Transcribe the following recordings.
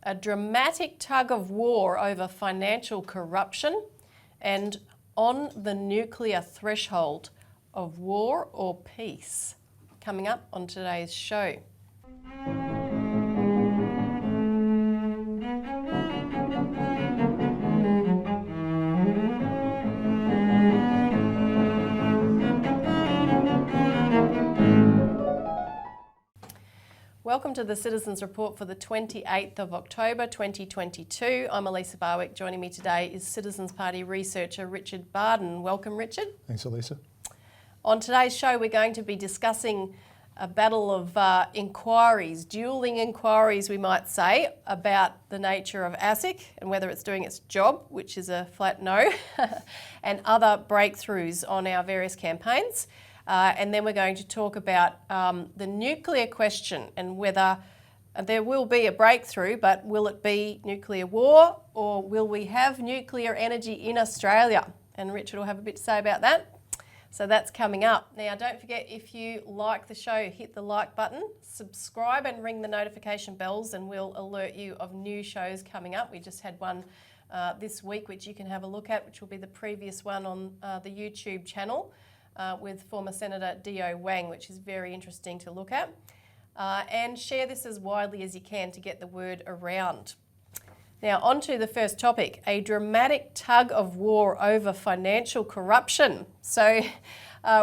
a dramatic tug of war over financial corruption, and on the nuclear threshold of war or peace. Coming up on today's show. Welcome to the Citizens Report for the 28th of October 2022. I'm Elisa Barwick. Joining me today is Citizens Party researcher Richard Bardon. Welcome, Richard. Thanks, Elisa. On today's show, we're going to be discussing a battle of inquiries, dueling inquiries, we might say, about the nature of ASIC and whether it's doing its job, which is a flat no, and other breakthroughs on our various campaigns. And then we're going to talk about the nuclear question and whether there will be a breakthrough, but will it be nuclear war or will we have nuclear energy in Australia? And Richard will have a bit to say about that. So that's coming up. Now, don't forget, if you like the show, hit the like button, subscribe and ring the notification bells, and we'll alert you of new shows coming up. We just had one this week, which you can have a look at, which will be the previous one on the YouTube channel. With former Senator D.O. Wang, which is very interesting to look at. And share this as widely as you can to get the word around. Now, on to the first topic, a dramatic tug of war over financial corruption. So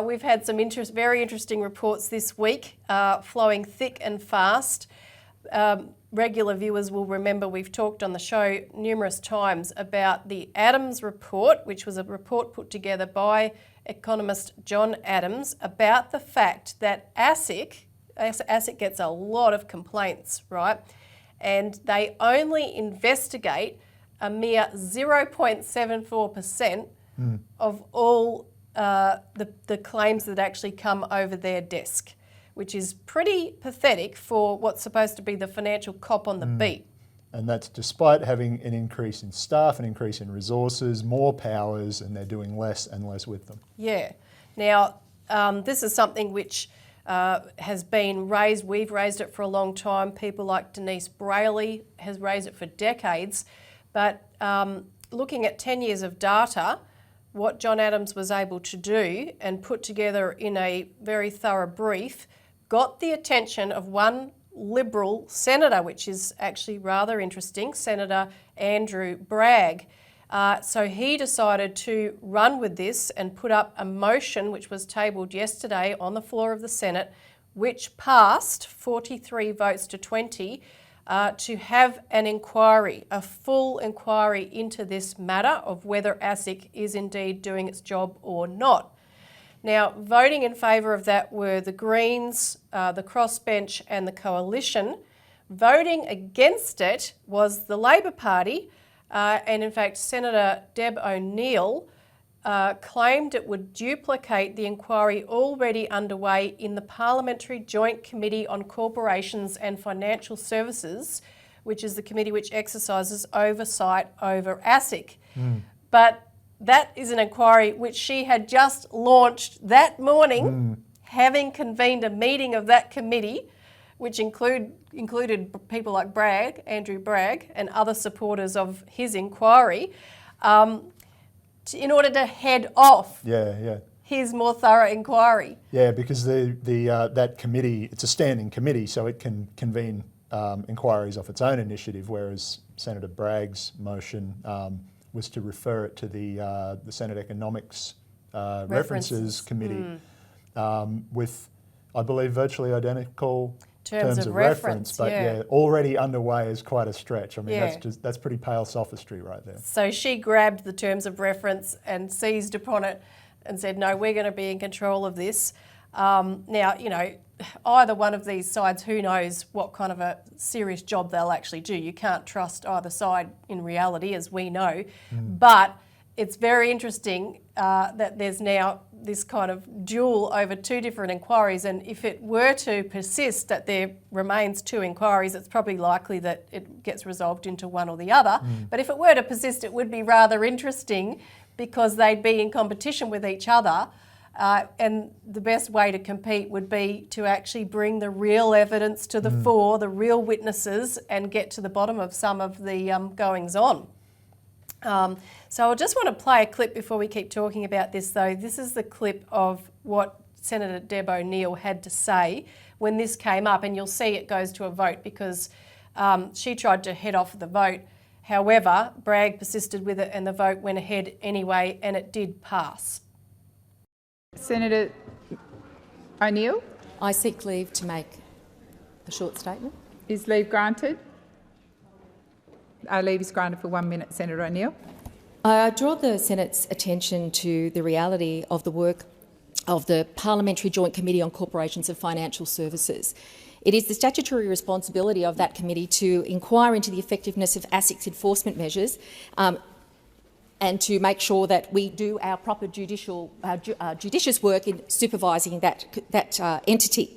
we've had some very interesting reports this week, flowing thick and fast. Regular viewers will remember we've talked on the show numerous times about the Adams report, which was a report put together by economist John Adams about the fact that ASIC gets a lot of complaints, right? And they only investigate a mere 0.74% of all the claims that actually come over their desk, which is pretty pathetic for what's supposed to be the financial cop on the beat. And that's despite having an increase in staff, an increase in resources, more powers, and they're doing less and less with them. Yeah. Now, this is something which has been raised. We've raised it for a long time. People like Denise Braley has raised it for decades. But looking at 10 years of data, what John Adams was able to do and put together in a very thorough brief got the attention of one Liberal senator, which is actually rather interesting, Senator Andrew Bragg. So he decided to run with this and put up a motion which was tabled yesterday on the floor of the Senate, which passed 43 votes to 20 to have an inquiry, a full inquiry into this matter of whether ASIC is indeed doing its job or not. Now, voting in favour of that were the Greens, the Crossbench and the Coalition. Voting against it was the Labor Party, and in fact Senator Deb O'Neill claimed it would duplicate the inquiry already underway in the Parliamentary Joint Committee on Corporations and Financial Services, which is the committee which exercises oversight over ASIC. But that is an inquiry which she had just launched that morning, having convened a meeting of that committee, which included people like Bragg, Andrew Bragg, and other supporters of his inquiry, in order to head off his more thorough inquiry. Yeah, because that committee, it's a standing committee, so it can convene inquiries off its own initiative, whereas Senator Bragg's motion was to refer it to the Senate Economics References Committee with, I believe, virtually identical terms of reference, but already underway is quite a stretch. I mean, that's pretty pale sophistry right there. So she grabbed the terms of reference and seized upon it and said, no, we're going to be in control of this. Now, you know, either one of these sides, who knows what kind of a serious job they'll actually do. You can't trust either side in reality, as we know. But it's very interesting that there's now this kind of duel over two different inquiries, and if it were to persist that there remains two inquiries, it's probably likely that it gets resolved into one or the other. But if it were to persist, it would be rather interesting because they'd be in competition with each other. And the best way to compete would be to actually bring the real evidence to the fore, the real witnesses, and get to the bottom of some of the goings on. So I just want to play a clip before we keep talking about this, though. This is the clip of what Senator Deb O'Neill had to say when this came up, and you'll see it goes to a vote because she tried to head off the vote. However, Bragg persisted with it and the vote went ahead anyway, and it did pass. Senator O'Neill? I seek leave to make a short statement. Is leave granted? Leave is granted for 1 minute. Senator O'Neill. I draw the Senate's attention to the reality of the work of the Parliamentary Joint Committee on Corporations and Financial Services. It is the statutory responsibility of that committee to inquire into the effectiveness of ASIC's enforcement measures and to make sure that we do our proper judicious work in supervising that entity.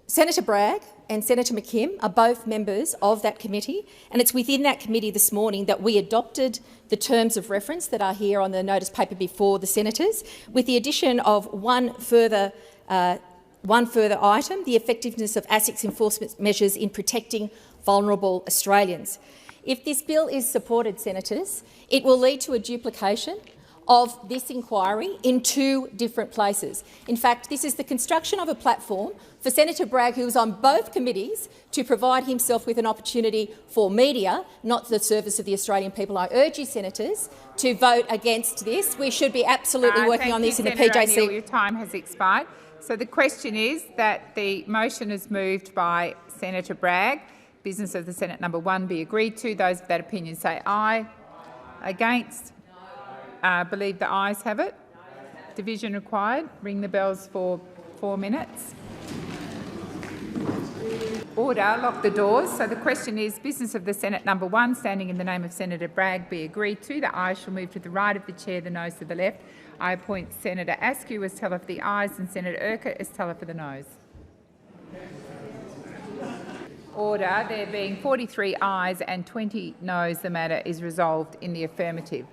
Senator Bragg and Senator McKim are both members of that committee, and it's within that committee this morning that we adopted the terms of reference that are here on the notice paper before the senators, with the addition of one further item, the effectiveness of ASIC's enforcement measures in protecting vulnerable Australians. If this bill is supported, senators, it will lead to a duplication of this inquiry in two different places. In fact, this is the construction of a platform for Senator Bragg, who is on both committees, to provide himself with an opportunity for media, not the service of the Australian people. I urge you, senators, to vote against this. We should be absolutely working on this in the PJC. O'Neill, your time has expired. So the question is that the motion is moved by Senator Bragg. Business of the Senate number 1 be agreed to. Those of that opinion say aye. Against? Believe the ayes have it. Division required. Ring the bells for 4 minutes. Order. Lock the doors. So the question is, business of the Senate number 1, standing in the name of Senator Bragg, be agreed to. The ayes shall move to the right of the chair, the noes to the left. I appoint Senator Askew as teller for the ayes and Senator Urquhart as teller for the noes. Order. There being 43 ayes and 20 noes, the matter is resolved in the affirmative.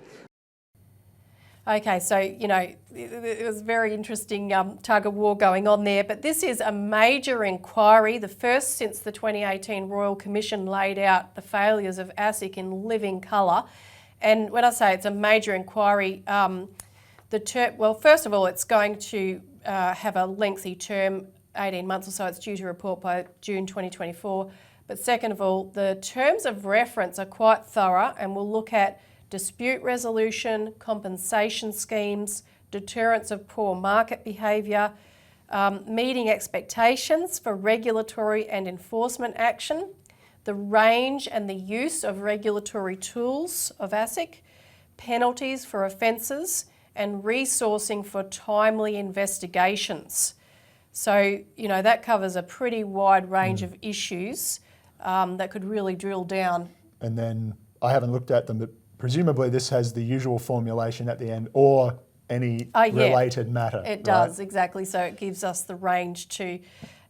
Okay, so, you know, it was very interesting tug-of-war going on there, but this is a major inquiry, the first since the 2018 Royal Commission laid out the failures of ASIC in living colour. And when I say it's a major inquiry, well, first of all, it's going to have a lengthy term, 18 months or so. It's due to report by June 2024. But second of all, the terms of reference are quite thorough and we'll look at dispute resolution, compensation schemes, deterrence of poor market behaviour, meeting expectations for regulatory and enforcement action, the range and the use of regulatory tools of ASIC, penalties for offences, and resourcing for timely investigations. So, you know, that covers a pretty wide range of issues that could really drill down. And then I haven't looked at them, but presumably this has the usual formulation at the end, or any related matter. It does, exactly. So it gives us the range to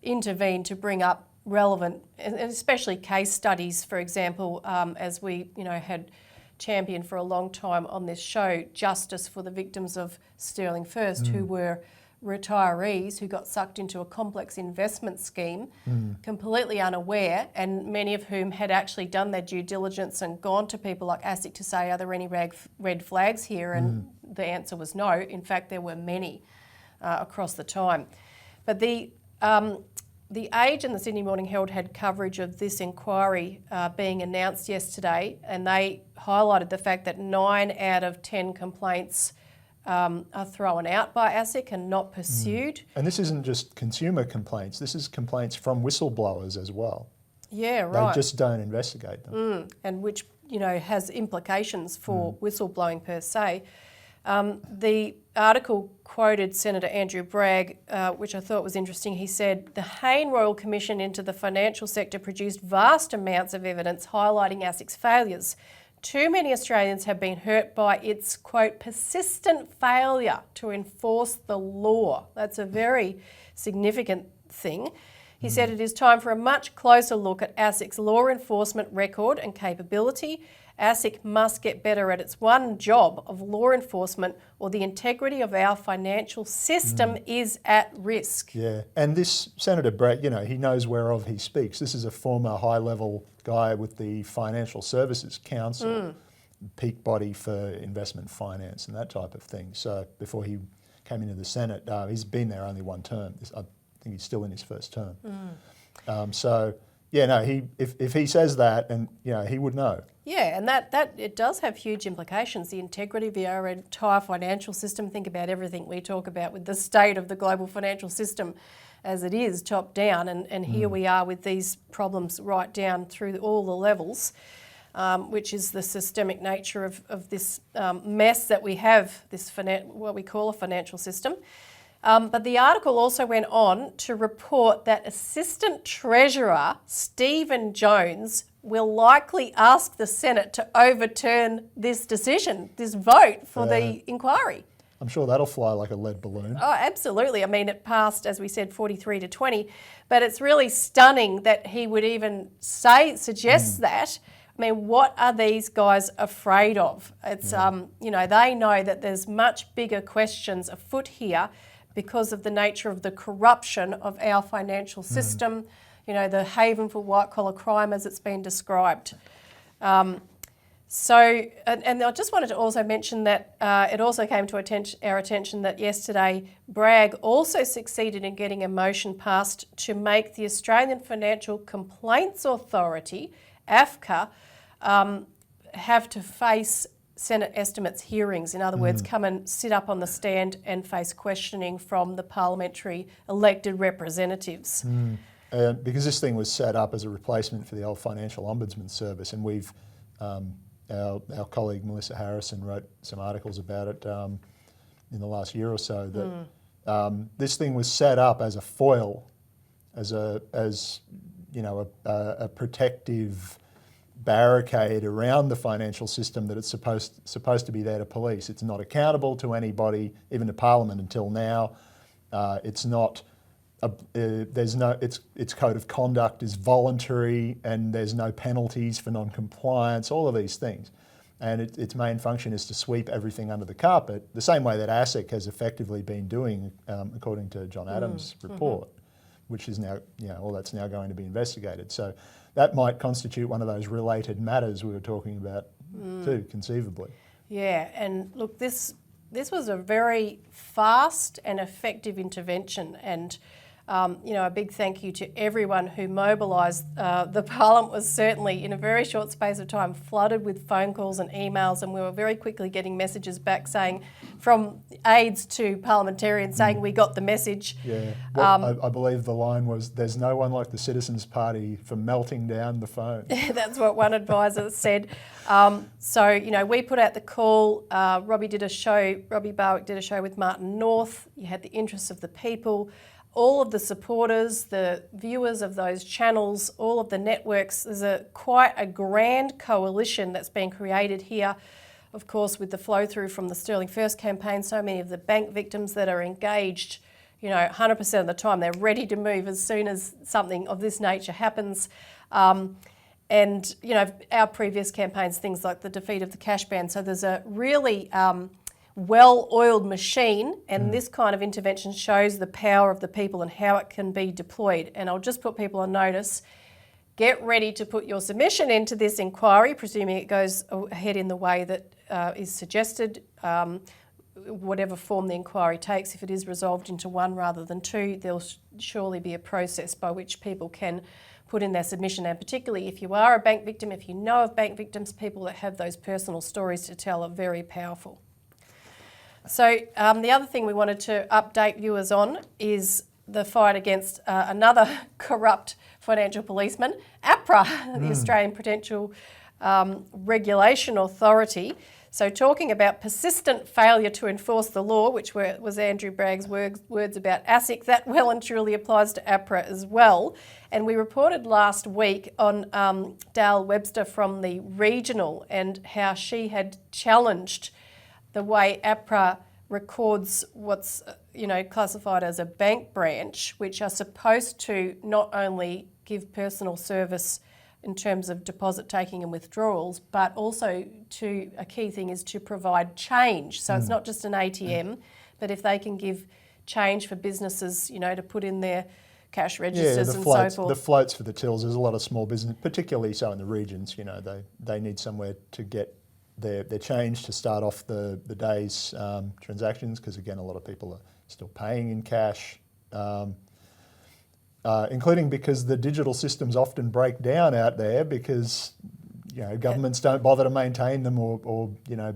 intervene to bring up relevant, and especially case studies, for example, as we, you know, had championed for a long time on this show, justice for the victims of Sterling First, who were retirees who got sucked into a complex investment scheme, completely unaware, and many of whom had actually done their due diligence and gone to people like ASIC to say, are there any red flags here? And the answer was no. In fact, there were many across the time. But the Age and the Sydney Morning Herald had coverage of this inquiry being announced yesterday, and they highlighted the fact that 9 out of 10 complaints are thrown out by ASIC and not pursued. And this isn't just consumer complaints, this is complaints from whistleblowers as well. Yeah, right. They just don't investigate them. And which, you know, has implications for whistleblowing per se. The article quoted Senator Andrew Bragg, which I thought was interesting. He said, the Hayne Royal Commission into the financial sector produced vast amounts of evidence highlighting ASIC's failures. Too many Australians have been hurt by its, quote, persistent failure to enforce the law. That's a very significant thing. He said it is time for a much closer look at ASIC's law enforcement record and capability. ASIC must get better at its one job of law enforcement, or the integrity of our financial system is at risk. Yeah, and this Senator Bragg, you know, he knows whereof he speaks. This is a former high-level guy with the Financial Services Council, peak body for investment finance and that type of thing. So before he came into the Senate, he's been there only one term. I think he's still in his first term. So yeah, no, if he says that, and you know, he would know. Yeah, and that it does have huge implications. The integrity of our entire financial system. Think about everything we talk about with the state of the global financial system as it is, top down, and here we are with these problems right down through all the levels, which is the systemic nature of this mess that we have, this what we call a financial system. But the article also went on to report that Assistant Treasurer Stephen Jones will likely ask the Senate to overturn this decision, this vote for the inquiry. I'm sure that'll fly like a lead balloon. Oh, absolutely. I mean, it passed, as we said, 43-20, but it's really stunning that he would even suggest that. I mean, what are these guys afraid of? It's, you know, they know that there's much bigger questions afoot here because of the nature of the corruption of our financial system, you know, the haven for white-collar crime as it's been described. So, and I just wanted to also mention that it also came to our attention that yesterday Bragg also succeeded in getting a motion passed to make the Australian Financial Complaints Authority, AFCA, have to face Senate estimates hearings. In other words, come and sit up on the stand and face questioning from the parliamentary elected representatives. Because this thing was set up as a replacement for the old Financial Ombudsman Service, and we've, our colleague Melissa Harrison wrote some articles about it in the last year or so, that this thing was set up as a foil, as you know, a protective barricade around the financial system that it's supposed to be there to police. It's not accountable to anybody, even to Parliament until now. It's not. There's no. Its code of conduct is voluntary, and there's no penalties for non-compliance. All of these things, and its main function is to sweep everything under the carpet, the same way that ASIC has effectively been doing, according to John Adams' report, which is now, you know, all that's now going to be investigated. So that might constitute one of those related matters we were talking about too, conceivably. Yeah, and look, this was a very fast and effective intervention, and you know, a big thank you to everyone who mobilised. The Parliament was certainly, in a very short space of time, flooded with phone calls and emails, and we were very quickly getting messages back saying, from aides to parliamentarians saying, we got the message. Yeah, well, I believe the line was, there's no one like the Citizens Party for melting down the phone. That's what one advisor said. So, you know, we put out the call. Barwick did a show with Martin North. You had the interests of the people. All of the supporters, the viewers of those channels, all of the networks, there's quite a grand coalition that's been created here. Of course, with the flow through from the Sterling First campaign, so many of the bank victims that are engaged, you know, 100% of the time, they're ready to move as soon as something of this nature happens. And, you know, our previous campaigns, things like the defeat of the cash ban. So there's a really well-oiled machine, and this kind of intervention shows the power of the people and how it can be deployed. And I'll just put people on notice. Get ready to put your submission into this inquiry, presuming it goes ahead in the way that is suggested, whatever form the inquiry takes. If it is resolved into one rather than two, there'll surely be a process by which people can put in their submission, and particularly if you are a bank victim, if you know of bank victims, people that have those personal stories to tell are very powerful. So the other thing we wanted to update viewers on is the fight against another corrupt financial policeman, APRA, the Australian Prudential Regulation Authority. So talking about persistent failure to enforce the law, which was Andrew Bragg's words about ASIC, that well and truly applies to APRA as well. And we reported last week on Dale Webster from the Regional and how she had challenged the way APRA records what's, classified as a bank branch, which are supposed to not only give personal service in terms of deposit taking and withdrawals, but also a key thing is to provide change. So it's not just an ATM, but if they can give change for businesses, to put in their cash registers and so forth. The floats for the tills, there's a lot of small business, particularly so in the regions, they need somewhere to get their change to start off the day's transactions, because again, a lot of people are still paying in cash, including because the digital systems often break down out there because governments don't bother to maintain them or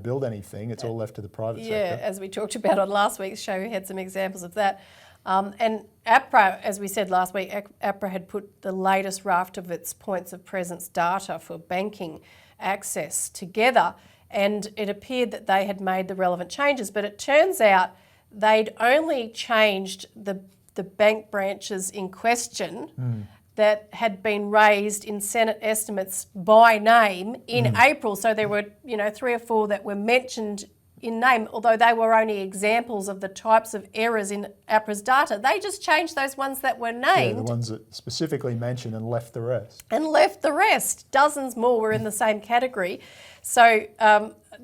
build anything. It's all left to the private sector. Yeah, as we talked about on last week's show, we had some examples of that. And APRA, as we said last week, APRA had put the latest raft of its points of presence data for banking access together, and it appeared that they had made the relevant changes, but it turns out they'd only changed the bank branches in question that had been raised in Senate estimates by name in April. So there were, 3 or 4 that were mentioned in name, although they were only examples of the types of errors in APRA's data. They just changed those ones that were named. Yeah, the ones that specifically mentioned and left the rest. Dozens more were in the same category. So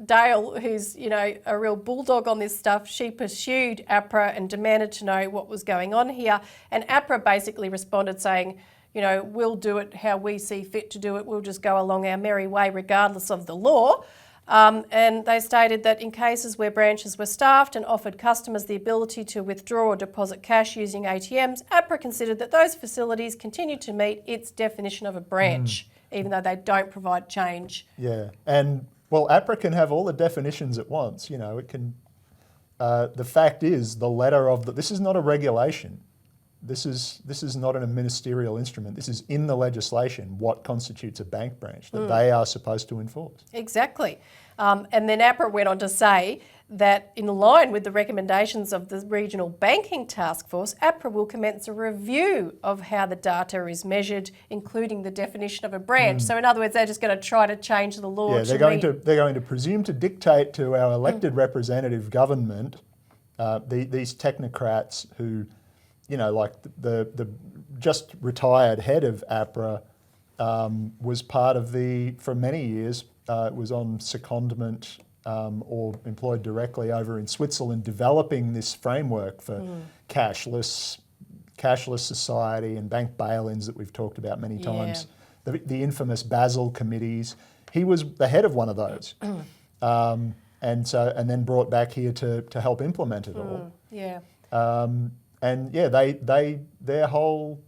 Dale, who's, a real bulldog on this stuff, she pursued APRA and demanded to know what was going on here. And APRA basically responded saying, we'll do it how we see fit to do it. We'll just go along our merry way regardless of the law. And they stated that in cases where branches were staffed and offered customers the ability to withdraw or deposit cash using ATMs, APRA considered that those facilities continued to meet its definition of a branch, even though they don't provide change. Yeah, and APRA can have all the definitions at once. It can. The fact is, the letter of this is not a regulation. This is not a ministerial instrument. This is in the legislation what constitutes a bank branch that they are supposed to enforce. Exactly. And then APRA went on to say that in line with the recommendations of the Regional Banking Task Force, APRA will commence a review of how the data is measured, including the definition of a branch. So in other words, they're just going to try to change the law. Yeah, they're going to presume to dictate to our elected representative government, these technocrats who, like the just retired head of APRA was part of for many years, was on secondment or employed directly over in Switzerland, developing this framework for cashless society and bank bail-ins that we've talked about many times. The infamous Basel committees. He was the head of one of those, and then brought back here to help implement it all. Their whole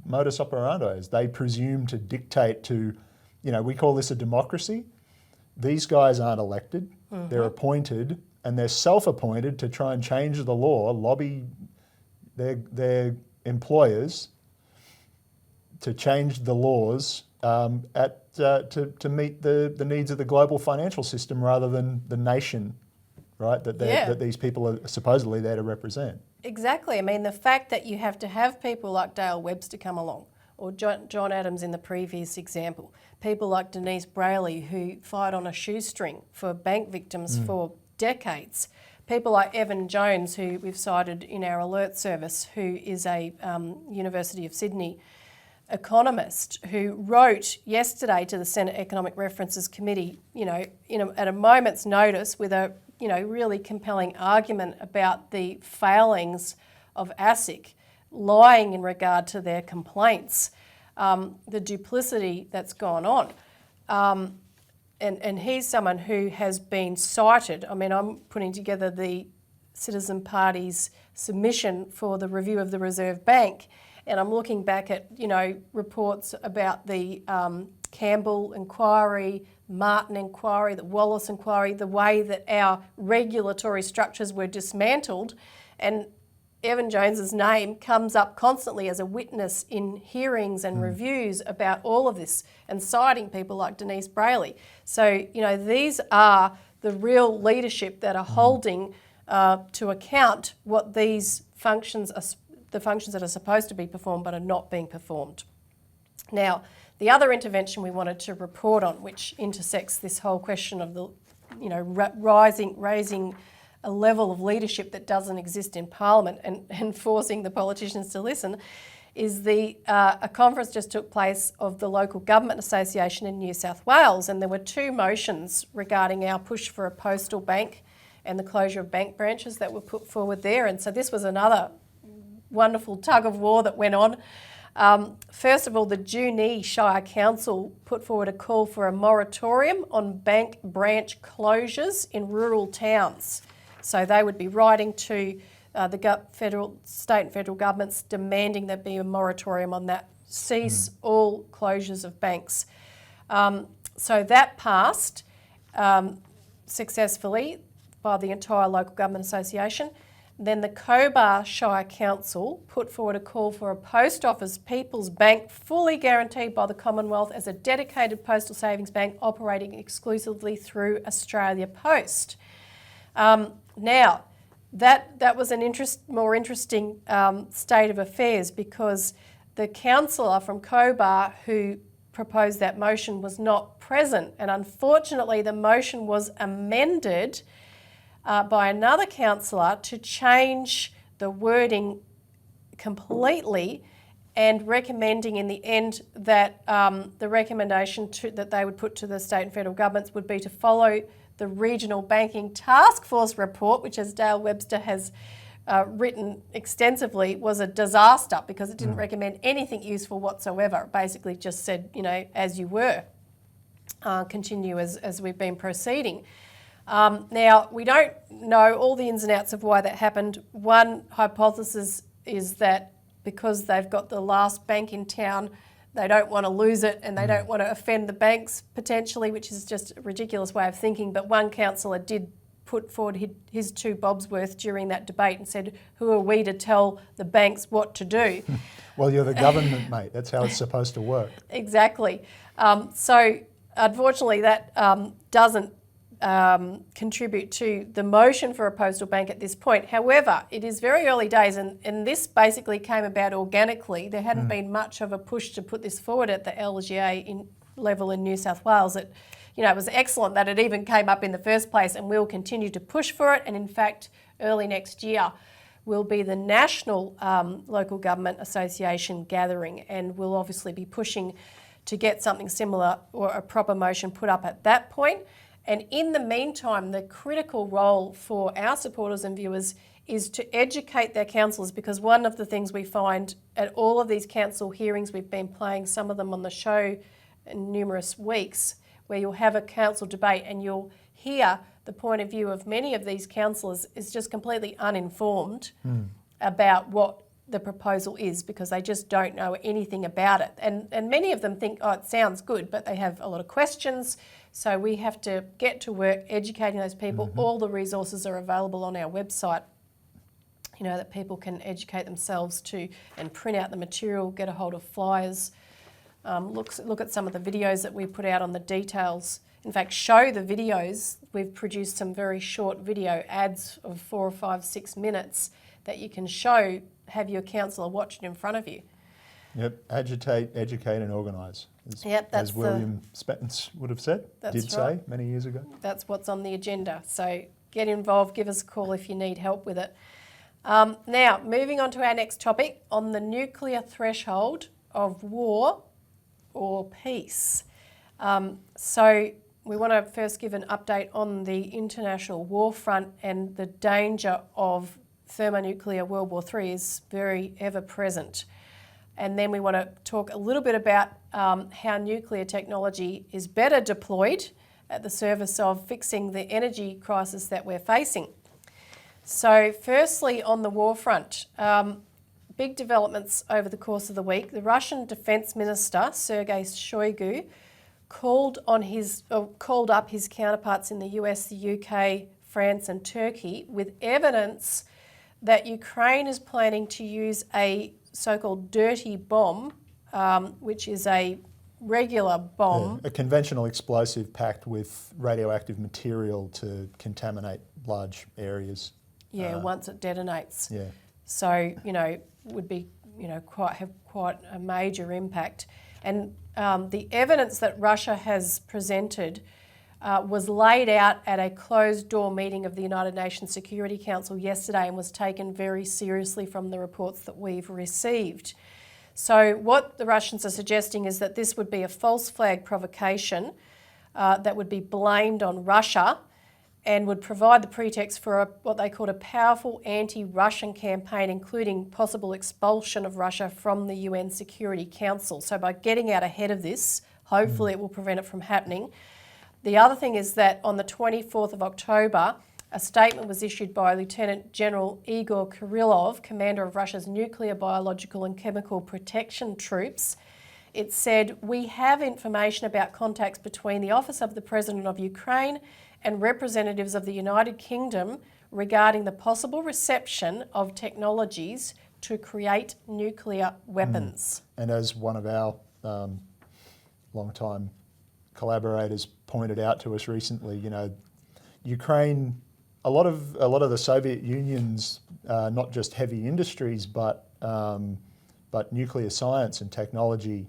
modus operandi is they presume to dictate to, we call this a democracy. These guys aren't elected, they're appointed, and they're self-appointed to try and change the law, lobby their employers to change the laws to meet the needs of the global financial system rather than the nation, right? That these people are supposedly there to represent. Exactly. I mean, the fact that you have to have people like Dale Webster come along, or John Adams in the previous example, people like Denise Braley who fired on a shoestring for bank victims for decades, people like Evan Jones, who we've cited in our alert service, who is a University of Sydney economist who wrote yesterday to the Senate Economic References Committee, at a moment's notice with a really compelling argument about the failings of ASIC, lying in regard to their complaints, the duplicity that's gone on. And he's someone who has been cited. I mean, I'm putting together the Citizen Party's submission for the review of the Reserve Bank, and I'm looking back at, reports about the Campbell inquiry, Martin inquiry, the Wallace inquiry, the way that our regulatory structures were dismantled, and Evan Jones's name comes up constantly as a witness in hearings and reviews about all of this, and citing people like Denise Braley. So, these are the real leadership that are holding to account what these functions are, the functions that are supposed to be performed but are not being performed. Now, the other intervention we wanted to report on, which intersects this whole question of the, raising a level of leadership that doesn't exist in Parliament and forcing the politicians to listen, is a conference just took place of the Local Government Association in New South Wales, and there were 2 motions regarding our push for a postal bank and the closure of bank branches that were put forward there. And so this was another wonderful tug of war that went on. First of all, the Junee Shire Council put forward a call for a moratorium on bank branch closures in rural towns. So they would be writing to the state and federal governments demanding there be a moratorium on that, cease all closures of banks. So that passed successfully by the entire Local Government Association. Then the Cobar Shire Council put forward a call for a post office people's bank fully guaranteed by the Commonwealth as a dedicated postal savings bank operating exclusively through Australia Post. Now, that was an more interesting state of affairs, because the councillor from Cobar who proposed that motion was not present, and unfortunately the motion was amended by another councillor to change the wording completely, and recommending in the end that the recommendation that they would put to the state and federal governments would be to follow the Regional Banking Task Force report, which, as Dale Webster has written extensively, was a disaster because it didn't recommend anything useful whatsoever. It basically just said, as you were, continue as we've been proceeding. Now, we don't know all the ins and outs of why that happened. One hypothesis is that because they've got the last bank in town, they don't want to lose it and they don't want to offend the banks potentially, which is just a ridiculous way of thinking. But one councillor did put forward his 2 bobs worth during that debate and said, who are we to tell the banks what to do? Well, you're the government, mate. That's how it's supposed to work. Exactly. So unfortunately that doesn't contribute to the motion for a postal bank at this point. However, it is very early days, and this basically came about organically. There hadn't been much of a push to put this forward at the LGA level in New South Wales. It was excellent that it even came up in the first place, and we'll continue to push for it. And in fact, early next year will be the National Local Government Association gathering, and we'll obviously be pushing to get something similar or a proper motion put up at that point. And in the meantime, the critical role for our supporters and viewers is to educate their councillors, because one of the things we find at all of these council hearings, we've been playing some of them on the show in numerous weeks, where you'll have a council debate and you'll hear the point of view of many of these councillors is just completely uninformed about what the proposal is, because they just don't know anything about it. And many of them think, oh, it sounds good, but they have a lot of questions. So we have to get to work educating those people. All the resources are available on our website, that people can educate themselves to and print out the material, get a hold of flyers, look at some of the videos that we put out on the details. In fact, show the videos. We've produced some very short video ads of 4 or 5, 6 minutes that you can show, have your councillor watch it in front of you. Yep, agitate, educate and organise, as William Spence would have said, say many years ago. That's what's on the agenda. So get involved, give us a call if you need help with it. Now, moving on to our next topic, on the nuclear threshold of war or peace. So we want to first give an update on the international war front, and the danger of thermonuclear World War III is very ever present. And then we want to talk a little bit about how nuclear technology is better deployed at the service of fixing the energy crisis that we're facing. So firstly, on the war front, big developments over the course of the week. The Russian Defence Minister, Sergei Shoigu, called up his counterparts in the US, the UK, France and Turkey with evidence that Ukraine is planning to use a so-called dirty bomb, which is a regular bomb. Yeah, a conventional explosive packed with radioactive material to contaminate large areas. Yeah, once it detonates. Yeah. So, would be, have quite a major impact. And the evidence that Russia has presented was laid out at a closed-door meeting of the United Nations Security Council yesterday and was taken very seriously from the reports that we've received. So what the Russians are suggesting is that this would be a false flag provocation that would be blamed on Russia and would provide the pretext for what they called a powerful anti-Russian campaign, including possible expulsion of Russia from the UN Security Council. So by getting out ahead of this, hopefully it will prevent it from happening. The other thing is that on the 24th of October, a statement was issued by Lieutenant General Igor Kirillov, commander of Russia's nuclear, biological and chemical protection troops. It said, "We have information about contacts between the Office of the President of Ukraine and representatives of the United Kingdom regarding the possible reception of technologies to create nuclear weapons." And as one of our long-time collaborators pointed out to us recently, you know, Ukraine, a lot of the Soviet Union's not just heavy industries, but nuclear science and technology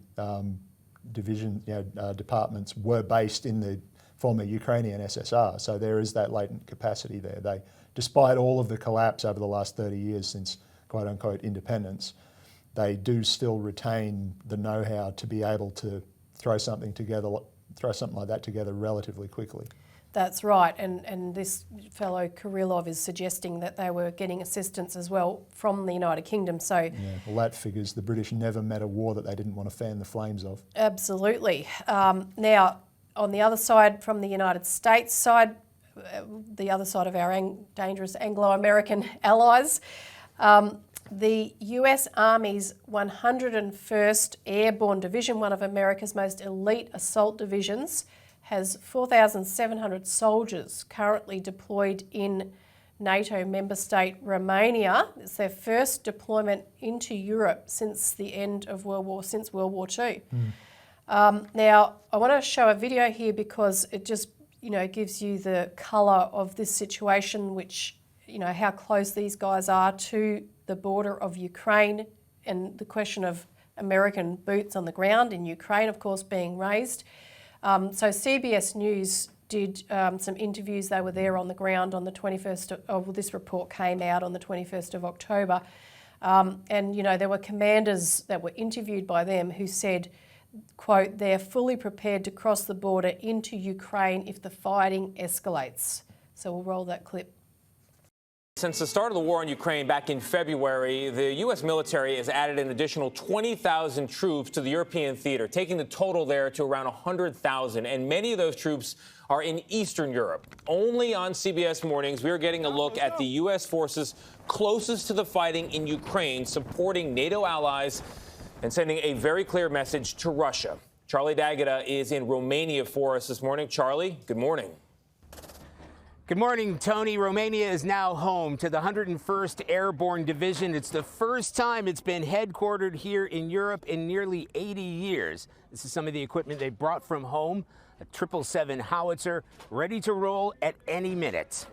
departments were based in the former Ukrainian SSR. So there is that latent capacity there. They, despite all of the collapse over the last 30 years since quote unquote independence, they do still retain the know-how to be able to throw something like that together relatively quickly. That's right, and this fellow Kirillov is suggesting that they were getting assistance as well from the United Kingdom. So, yeah, well, that figures the British never met a war that they didn't want to fan the flames of. Absolutely. Now, on the other side, from the United States side, the other side of our dangerous Anglo-American allies, the US Army's 101st Airborne Division, one of America's most elite assault divisions, has 4,700 soldiers currently deployed in NATO member state Romania. It's their first deployment into Europe since the end of World War II. Now, I want to show a video here because it just, gives you the colour of this situation, which, how close these guys are to the border of Ukraine, and the question of American boots on the ground in Ukraine, of course, being raised. So CBS News did some interviews. They were there on the ground on the 21st this report came out on the 21st of October. And, there were commanders that were interviewed by them who said, quote, "They're fully prepared to cross the border into Ukraine if the fighting escalates." So we'll roll that clip. Since the start of the war in Ukraine back in February, the U.S. military has added an additional 20,000 troops to the European theater, taking the total there to around 100,000. And many of those troops are in Eastern Europe. Only on CBS Mornings, we are getting a look at the U.S. forces closest to the fighting in Ukraine, supporting NATO allies and sending a very clear message to Russia. Charlie D'Agata is in Romania for us this morning. Charlie, good morning. Good morning, Tony. Romania is now home to the 101st Airborne Division. It's the first time it's been headquartered here in Europe in nearly 80 years. This is some of the equipment they brought from home, a 777 howitzer, ready to roll at any minute.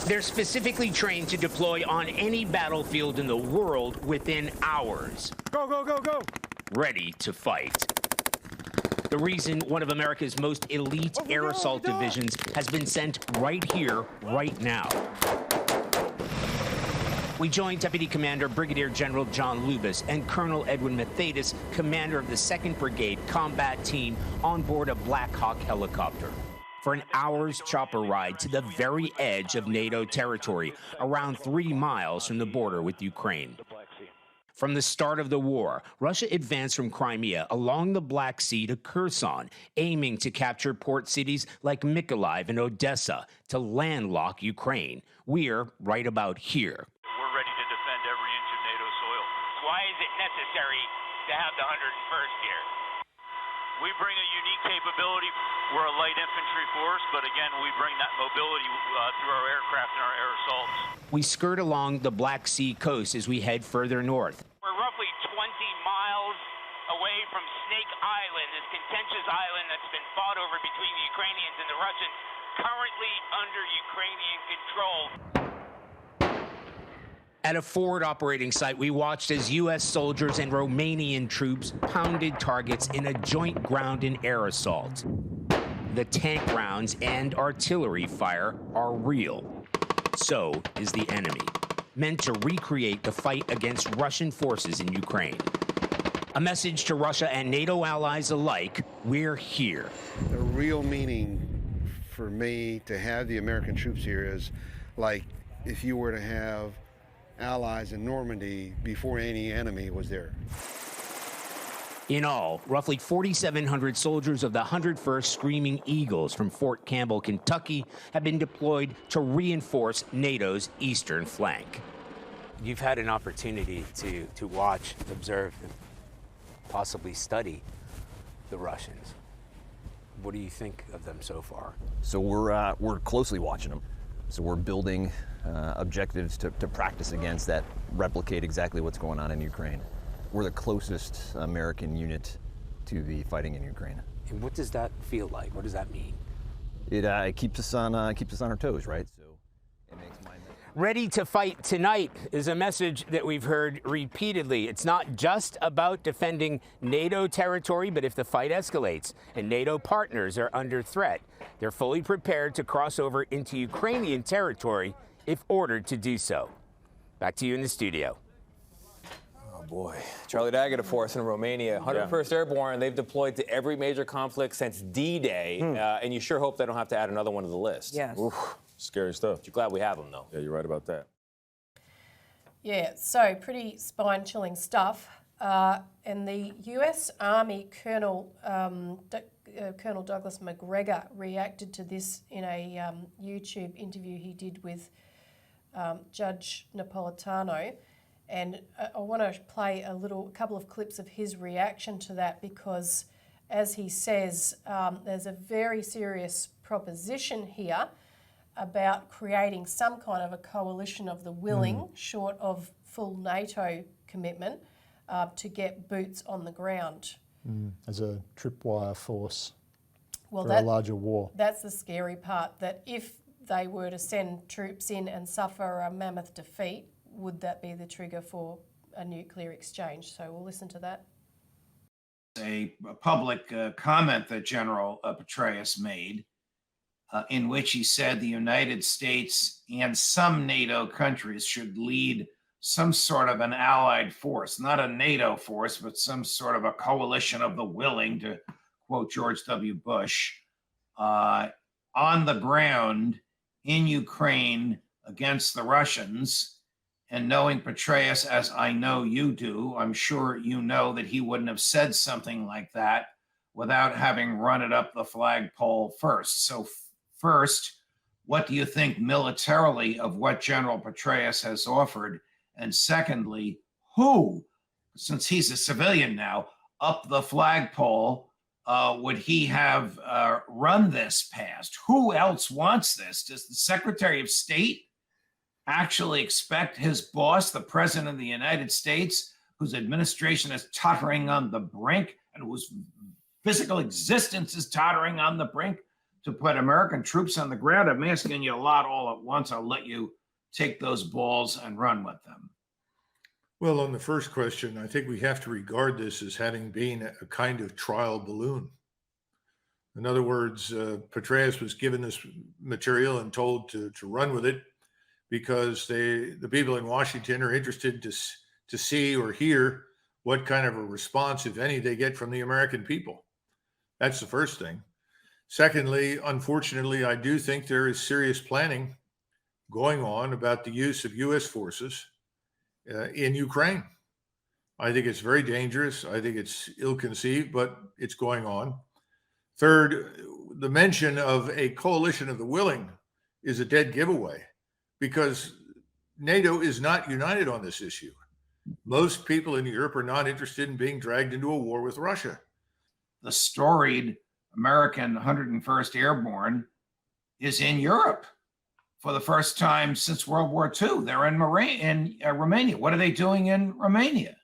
They're specifically trained to deploy on any battlefield in the world within hours. Go, go, go, go! Ready to fight. The reason one of America's most elite air assault divisions has been sent right here, right now. We joined Deputy Commander Brigadier General John Lubis and Colonel Edwin Mathaidis, commander of the 2nd Brigade Combat Team, on board a Black Hawk helicopter for an hour's chopper ride to the very edge of NATO territory, around 3 miles from the border with Ukraine. From the start of the war, Russia advanced from Crimea along the Black Sea to Kherson, aiming to capture port cities like Mykolaiv and Odessa to landlock Ukraine. We're right about here. We're ready to defend every inch of NATO soil. Why is it necessary to have the 101st here? We bring a unique capability. We're a light infantry force, but again, we bring that mobility through our aircraft and our air assaults. We skirt along the Black Sea coast as we head further north. We're roughly 20 miles away from Snake Island, this contentious island that's been fought over between the Ukrainians and the Russians, currently under Ukrainian control. At a forward operating site, we watched as U.S. soldiers and Romanian troops pounded targets in a joint ground and air assault. the tank rounds and artillery fire are real. So is the enemy, meant to recreate the fight against Russian forces in Ukraine. A message to Russia and NATO allies alike: we're here. The real meaning for me to have the American troops here is like if you were to have allies in Normandy before any enemy was there. In all, roughly 4,700 soldiers of the 101st Screaming Eagles from Fort Campbell, Kentucky, have been deployed to reinforce NATO's eastern flank. You've had an opportunity to watch, observe, and possibly study the Russians. What do you think of them so far? So we're closely watching them. So we're building objectives to practice against that replicate exactly what's going on in Ukraine. We're the closest American unit to the fighting in Ukraine. And what does that feel like? What does that mean? It keeps us on our toes, right? So it makes my Ready to fight tonight is a message that we've heard repeatedly. It's not just about defending NATO territory, but if the fight escalates and NATO partners are under threat, they're fully prepared to cross over into Ukrainian territory if ordered to do so. Back to you in the studio. Oh boy, Charlie D'Agata Force in Romania, 101st Airborne. They've deployed to every major conflict since D-Day, and you sure hope they don't have to add another one to the list. Yes. Oof, scary stuff. You're glad we have them, though. Yeah, you're right about that. Yeah, so pretty spine-chilling stuff. And the US Army Colonel Douglas Macgregor reacted to this in a YouTube interview he did with Judge Napolitano. And I want to play a couple of clips of his reaction to that because, as he says, there's a very serious proposition here about creating some kind of a coalition of the willing, short of full NATO commitment, to get boots on the ground. As a tripwire force for that, a larger war. That's the scary part, that if they were to send troops in and suffer a mammoth defeat, would that be the trigger for a nuclear exchange? So we'll listen to that. A public comment that General Petraeus made, in which he said the United States and some NATO countries should lead some sort of an allied force, not a NATO force, but some sort of a coalition of the willing, to quote George W. Bush, on the ground in Ukraine against the Russians. And knowing Petraeus as I know you do, I'm sure you know that he wouldn't have said something like that without having run it up the flagpole first. So first, what do you think militarily of what General Petraeus has offered? And secondly, who, since he's a civilian now, up the flagpole would he have run this past? Who else wants this? Does the Secretary of State actually expect his boss, the President of the United States, whose administration is tottering on the brink and whose physical existence is tottering on the brink, to put American troops on the ground? I'm asking you a lot all at once. I'll let you take those balls and run with them. Well, on the first question, I think we have to regard this as having been a kind of trial balloon. In other words, Petraeus was given this material and told to run with it because the people in Washington are interested to see or hear what kind of a response, if any, they get from the American people. That's the first thing. Secondly, unfortunately, I do think there is serious planning going on about the use of U.S. forces in Ukraine. I think it's very dangerous. I think it's ill-conceived, but it's going on. Third, the mention of a coalition of the willing is a dead giveaway because NATO is not united on this issue. Most people in Europe are not interested in being dragged into a war with Russia. The storied American 101st Airborne is in Europe for the first time since World War II. They're in Romania. What are they doing in Romania?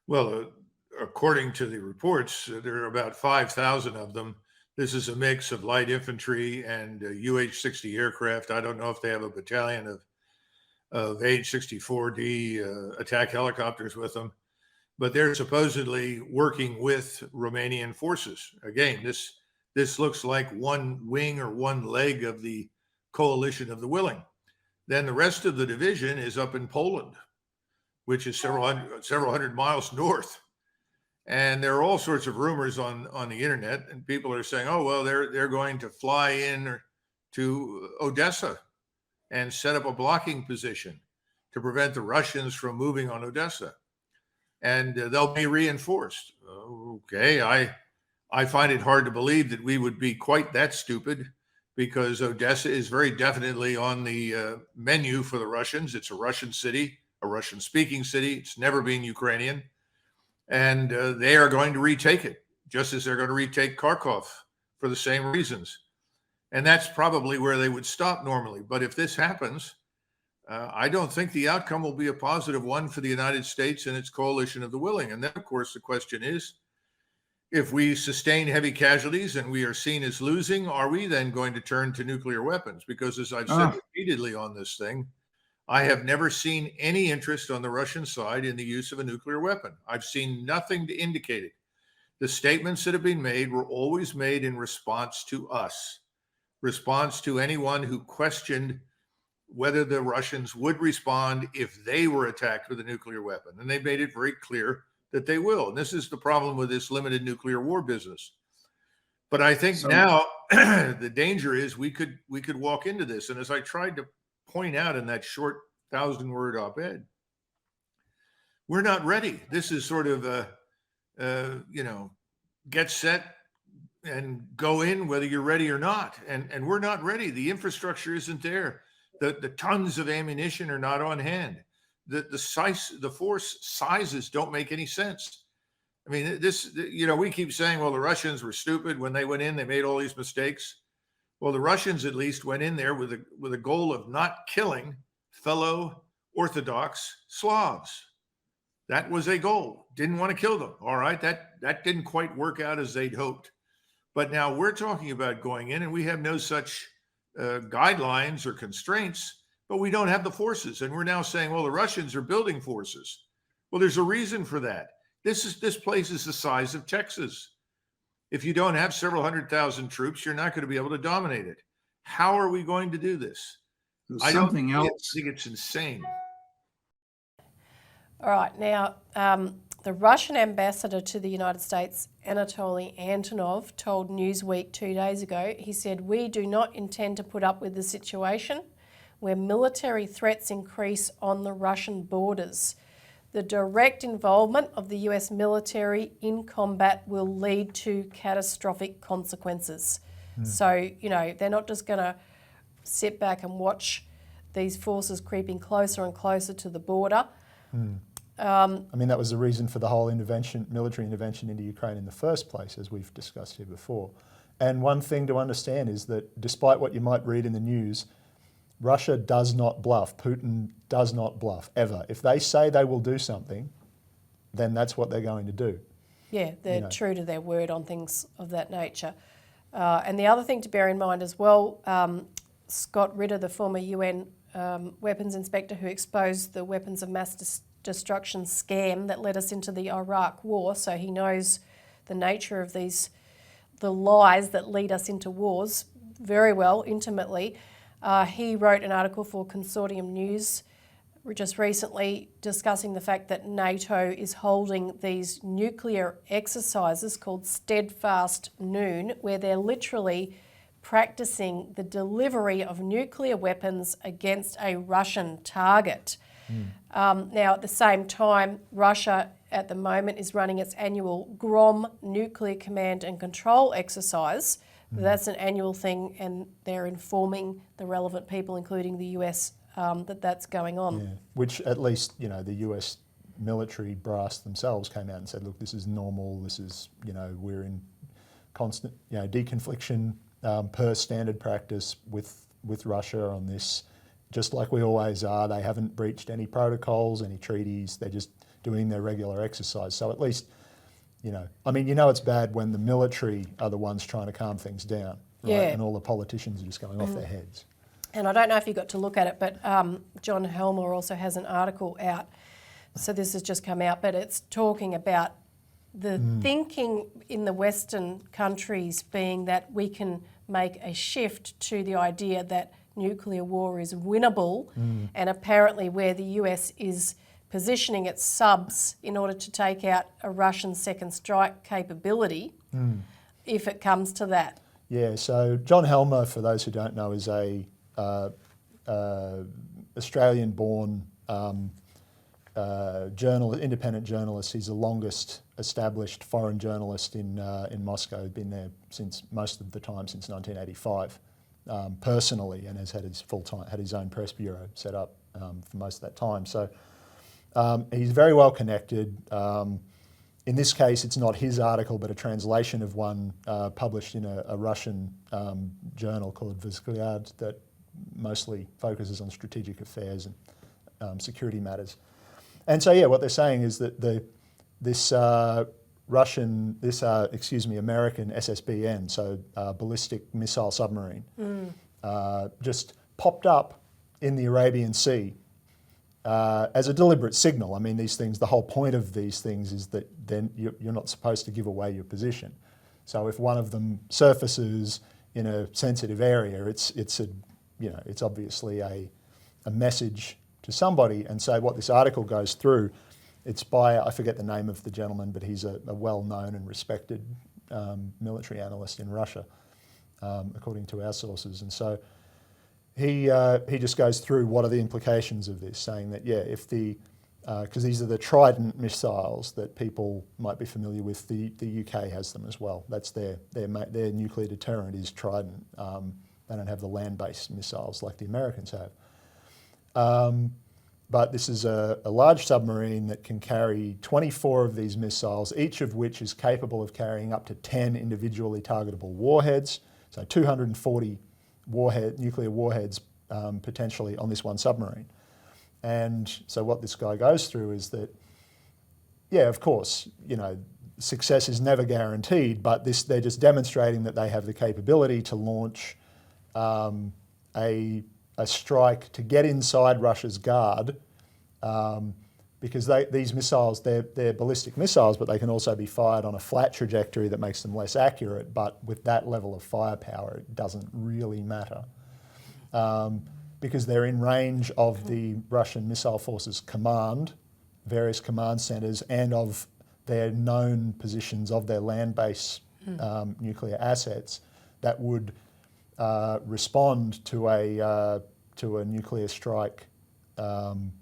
Well, according to the reports, there are about 5,000 of them. This is a mix of light infantry and UH-60 aircraft. I don't know if they have a battalion of H-64D attack helicopters with them, but they're supposedly working with Romanian forces. Again, this this looks like one wing or one leg of the coalition of the willing. Then the rest of the division is up in Poland, which is several hundred miles north. And there are all sorts of rumors on the internet, and people are saying, oh, well, they're going to fly in to Odessa and set up a blocking position to prevent the Russians from moving on Odessa. And they'll be reinforced. Okay, I find it hard to believe that we would be quite that stupid, because Odessa is very definitely on the menu for the Russians. It's a Russian city, a Russian-speaking city. It's never been Ukrainian. And they are going to retake it, just as they're going to retake Kharkov for the same reasons. And that's probably where they would stop normally. But if this happens, I don't think the outcome will be a positive one for the United States and its coalition of the willing. And then, of course, the question is, if we sustain heavy casualties and we are seen as losing, are we then going to turn to nuclear weapons? Because as I've said repeatedly on this thing, I have never seen any interest on the Russian side in the use of a nuclear weapon. I've seen nothing to indicate it. The statements that have been made were always made in response to us, response to anyone who questioned whether the Russians would respond if they were attacked with a nuclear weapon. And they made it very clear that they will. And this is the problem with this limited nuclear war business. But I think now the danger is we could walk into this. And as I tried to point out in that short 1,000-word op-ed, we're not ready. This is sort of get set and go in whether you're ready or not. And we're not ready. The infrastructure isn't there. The tons of ammunition are not on hand. The force sizes don't make any sense. I mean, we keep saying, well, the Russians were stupid when they went in, they made all these mistakes. Well, the Russians at least went in there with a goal of not killing fellow Orthodox Slavs. That was a goal. Didn't want to kill them. All right, that didn't quite work out as they'd hoped. But now we're talking about going in, and we have no such guidelines or constraints, but we don't have the forces. And we're now saying, well, the Russians are building forces. Well, there's a reason for that. This place is the size of Texas. If you don't have several 100,000 troops, you're not going to be able to dominate it. How are we going to do this? I think it's insane. All right, now the Russian ambassador to the United States, Anatoly Antonov, told Newsweek 2 days ago, he said, "We do not intend to put up with the situation where military threats increase on the Russian borders. The direct involvement of the US military in combat will lead to catastrophic consequences." So, they're not just going to sit back and watch these forces creeping closer and closer to the border. That was the reason for the whole military intervention into Ukraine in the first place, as we've discussed here before. And one thing to understand is that despite what you might read in the news, Russia does not bluff. Putin does not bluff, ever. If they say they will do something, then that's what they're going to do. Yeah, they're true to their word on things of that nature. And the other thing to bear in mind as well, Scott Ritter, the former UN weapons inspector who exposed the weapons of mass destruction scam that led us into the Iraq war, so he knows the nature of the lies that lead us into wars very well, intimately. He wrote an article for Consortium News just recently discussing the fact that NATO is holding these nuclear exercises called Steadfast Noon, where they're literally practicing the delivery of nuclear weapons against a Russian target. Now, at the same time, Russia at the moment is running its annual GROM nuclear command and control exercise. That's an annual thing, and they're informing the relevant people, including the US, that that's going on. Yeah. Which at least, the US military brass themselves came out and said, look, this is normal, this is, we're in constant, deconfliction per standard practice with Russia on this, just like we always are. They haven't breached any protocols, any treaties, they're just doing their regular exercise. So at least, it's bad when the military are the ones trying to calm things down, right? Yeah. And all the politicians are just going off their heads. And I don't know if you got to look at it, but John Helmer also has an article out. So this has just come out, but it's talking about the thinking in the Western countries being that we can make a shift to the idea that nuclear war is winnable, and apparently where the US is positioning its subs in order to take out a Russian second strike capability, if it comes to that. Yeah, so John Helmer, for those who don't know, is a Australian-born independent journalist. He's the longest established foreign journalist in Moscow. Been there since most of the time since 1985, personally, and has had his own press bureau set up for most of that time. So he's very well connected. In this case, it's not his article, but a translation of one published in a Russian journal called Vzгляд that mostly focuses on strategic affairs and security matters. And so, yeah, what they're saying is that this American SSBN, so ballistic missile submarine, just popped up in the Arabian Sea as a deliberate signal. I mean, these things, the whole point of these things is that then you're not supposed to give away your position. So if one of them surfaces in a sensitive area, it's obviously a message to somebody. And so what this article goes through, it's by, I forget the name of the gentleman, but he's a well-known and respected military analyst in Russia, according to our sources. And so he just goes through what are the implications of this, saying that, yeah, if because these are the Trident missiles that people might be familiar with, the UK has them as well. That's their nuclear deterrent is Trident. They don't have the land-based missiles like the Americans have. But this is a large submarine that can carry 24 of these missiles, each of which is capable of carrying up to 10 individually targetable warheads, so 240 nuclear warheads potentially on this one submarine. And so what this guy goes through is that, yeah, of course, success is never guaranteed, but they're just demonstrating that they have the capability to launch a strike to get inside Russia's guard, because these missiles, they're ballistic missiles, but they can also be fired on a flat trajectory that makes them less accurate. But with that level of firepower, it doesn't really matter, because they're in range of the Russian Missile Forces command, various command centres, and of their known positions of their land-based nuclear assets that would respond to a nuclear strike on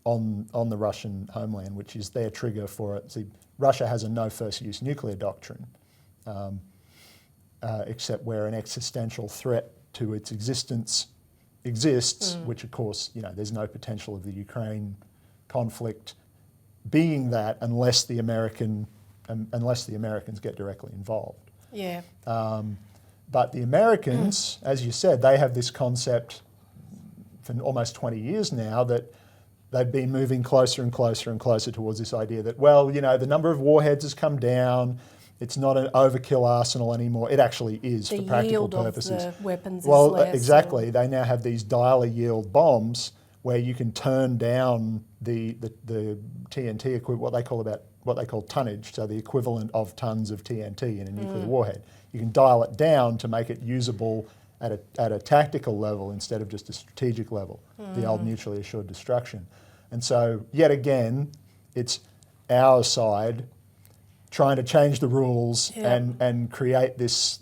the Russian homeland, which is their trigger for it. See, Russia has a no first use nuclear doctrine, except where an existential threat to its existence exists, which of course, there's no potential of the Ukraine conflict being that unless the Americans get directly involved. Yeah. But the Americans, as you said, they have this concept for almost 20 years now that they've been moving closer and closer and closer towards this idea that, well, the number of warheads has come down. It's not an overkill arsenal anymore. It actually is for practical purposes. The yield of the weapons is well, less. exactly. They now have these dialer yield bombs where you can turn down the TNT what they call tonnage, so the equivalent of tons of TNT in a nuclear warhead. You can dial it down to make it usable at a tactical level instead of just a strategic level, the old mutually assured destruction. And so, yet again, it's our side trying to change the rules and create this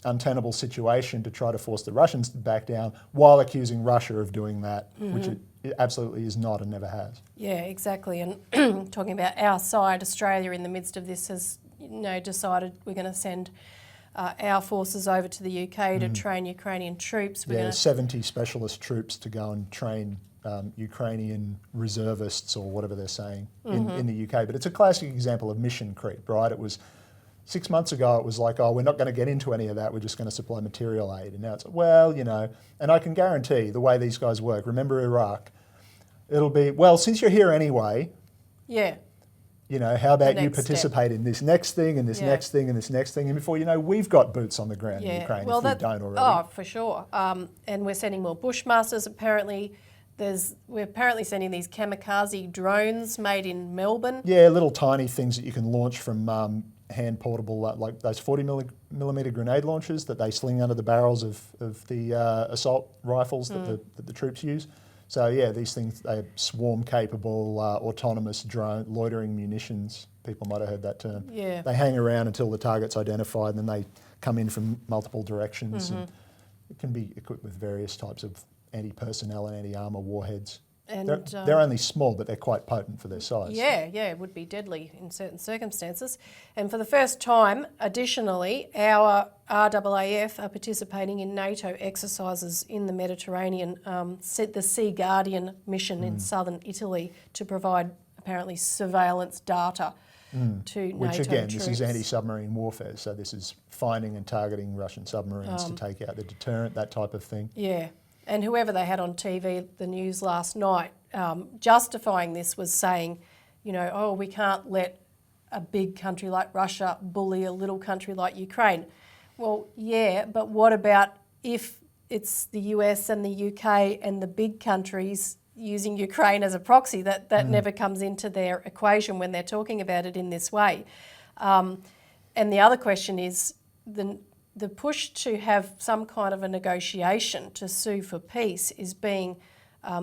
untenable situation to try to force the Russians to back down while accusing Russia of doing that, which it absolutely is not and never has. Yeah, exactly. And talking about our side, Australia in the midst of this has decided we're going to send our forces over to the UK to train Ukrainian troops. We're 70 specialist troops to go and train Ukrainian reservists or whatever they're saying in the UK. But it's a classic example of mission creep, right? It was 6 months ago, it was like, oh, we're not going to get into any of that. We're just going to supply material aid. And now it's, well, and I can guarantee the way these guys work, remember Iraq, it'll be, well, since you're here anyway, how about you participate in this next thing and this next thing and this next thing? And before you know, we've got boots on the ground in Ukraine if we don't already. Oh, for sure. And we're sending more Bushmasters. Apparently, we're apparently sending these kamikaze drones made in Melbourne. Yeah, little tiny things that you can launch from hand portable, like those 40 millimeter grenade launchers that they sling under the barrels of the assault rifles that the troops use. So yeah, these things, they're swarm capable, autonomous drone, loitering munitions. People might have heard that term. Yeah. They hang around until the target's identified, and then they come in from multiple directions. And it can be equipped with various types of anti-personnel and anti-armour warheads. And they're only small, but they're quite potent for their size. Yeah, it would be deadly in certain circumstances. And for the first time, additionally, our RAAF are participating in NATO exercises in the Mediterranean, the Sea Guardian mission in southern Italy to provide apparently surveillance data to NATO Which again, troops. this is anti-submarine warfare, so this is finding and targeting Russian submarines to take out the deterrent, that type of thing. Yeah. And whoever they had on TV, the news last night, justifying this was saying, we can't let a big country like Russia bully a little country like Ukraine. Well, yeah, but what about if it's the US and the UK and the big countries using Ukraine as a proxy? That never comes into their equation when they're talking about it in this way. And the other question is the push to have some kind of a negotiation to sue for peace is being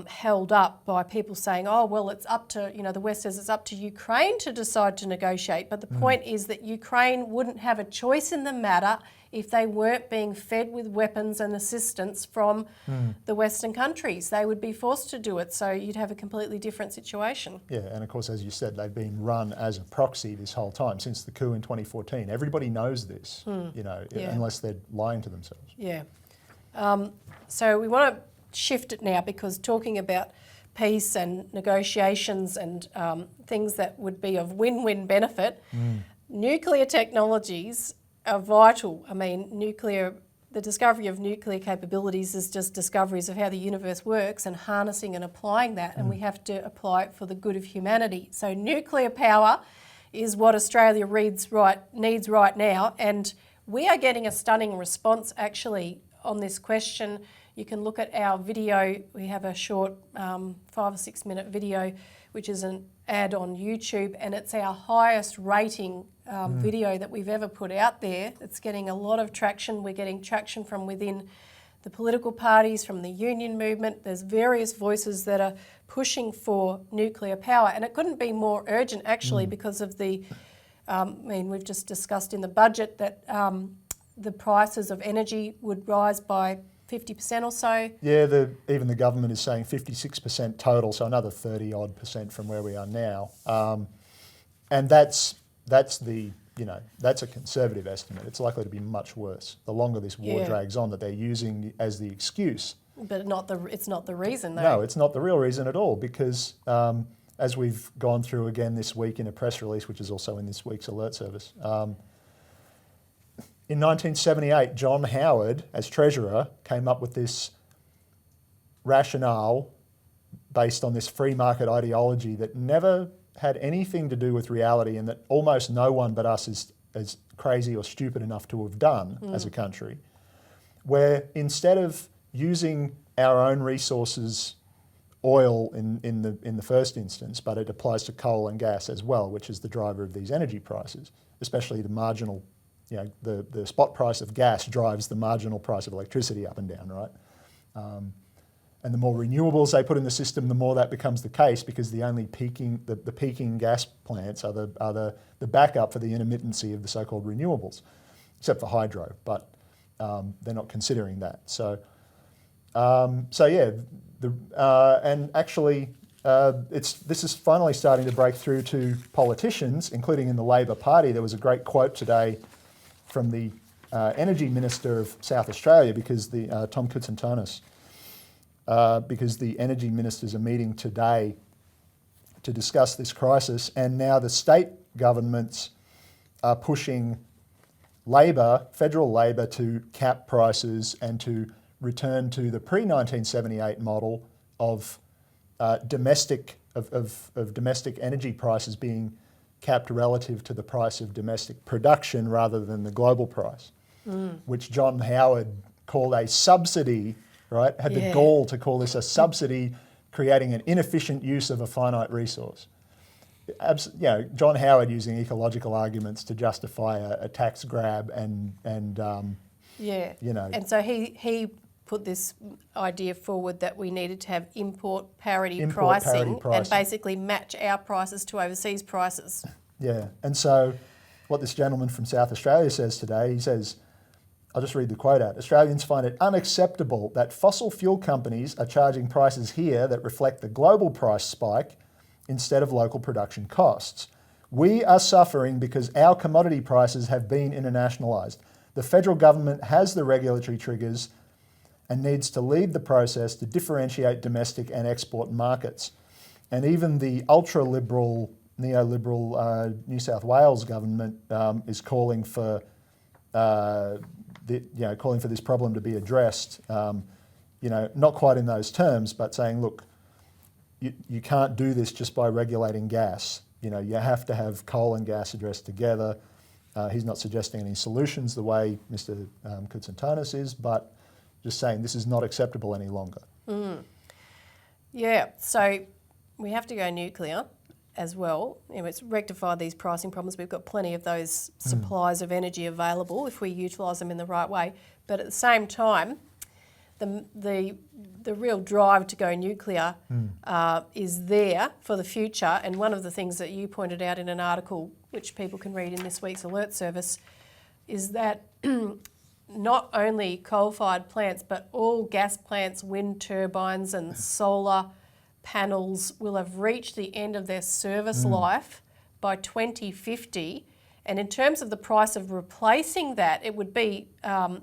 held up by people saying, it's up to, the West says it's up to Ukraine to decide to negotiate. But the point is that Ukraine wouldn't have a choice in the matter if they weren't being fed with weapons and assistance from the Western countries. They would be forced to do it, so you'd have a completely different situation. Yeah, and of course, as you said, they've been run as a proxy this whole time, since the coup in 2014. Everybody knows this, unless they're lying to themselves. Yeah. So we want to shift it now, because talking about peace and negotiations and things that would be of win-win benefit, nuclear technologies are vital. I mean, the discovery of nuclear capabilities is just discoveries of how the universe works and harnessing and applying that, and we have to apply it for the good of humanity. So nuclear power is what Australia needs right now, and we are getting a stunning response actually on this question. You can look at our video. We have a short 5 or 6 minute video, which is an ad on YouTube, and it's our highest rating video that we've ever put out there. It's getting a lot of traction. We're getting traction from within the political parties, from the union movement. There's various voices that are pushing for nuclear power, and it couldn't be more urgent actually because of the, we've just discussed in the budget that the prices of energy would rise by 50% or so. Yeah, even the government is saying 56% total, so another 30-odd% from where we are now. And that's a conservative estimate. It's likely to be much worse the longer this war drags on, that they're using as the excuse. But it's not the reason, though. No, it's not the real reason at all, because as we've gone through again this week in a press release, which is also in this week's alert service, in 1978, John Howard, as Treasurer, came up with this rationale based on this free market ideology that never had anything to do with reality, and that almost no one but us is crazy or stupid enough to have done as a country, where instead of using our own resources, oil in the first instance, but it applies to coal and gas as well, which is the driver of these energy prices, especially the marginal. The spot price of gas drives the marginal price of electricity up and down, right? And the more renewables they put in the system, the more that becomes the case, because the only peaking gas plants are the backup for the intermittency of the so-called renewables, except for hydro, but they're not considering that. And actually, this is finally starting to break through to politicians, including in the Labor Party. There was a great quote today from the Energy Minister of South Australia, because Tom Koutsantonis, because the Energy Ministers are meeting today to discuss this crisis, and now the state governments are pushing Labor, federal Labor, to cap prices and to return to the pre-1978 model of domestic energy prices being capped relative to the price of domestic production rather than the global price, which John Howard called a subsidy, right? Had the gall to call this a subsidy creating an inefficient use of a finite resource. John Howard using ecological arguments to justify a tax grab and And so he put this idea forward that we needed to have import parity pricing and basically match our prices to overseas prices. Yeah, and so what this gentleman from South Australia says today, he says, I'll just read the quote out. Australians find it unacceptable that fossil fuel companies are charging prices here that reflect the global price spike instead of local production costs. We are suffering because our commodity prices have been internationalised. The federal government has the regulatory triggers and needs to lead the process to differentiate domestic and export markets. And even the ultra-liberal, neoliberal New South Wales government is calling for this problem to be addressed. Not quite in those terms, but saying, look, you can't do this just by regulating gas. You have to have coal and gas addressed together. He's not suggesting any solutions the way Mr. Koutsantonis is, but just saying this is not acceptable any longer. Yeah, so we have to go nuclear as well. It's rectified these pricing problems. We've got plenty of those supplies of energy available if we utilise them in the right way. But at the same time, the real drive to go nuclear is there for the future. And one of the things that you pointed out in an article, which people can read in this week's alert service, is that not only coal-fired plants, but all gas plants, wind turbines and solar panels will have reached the end of their service life by 2050. And in terms of the price of replacing that, it would be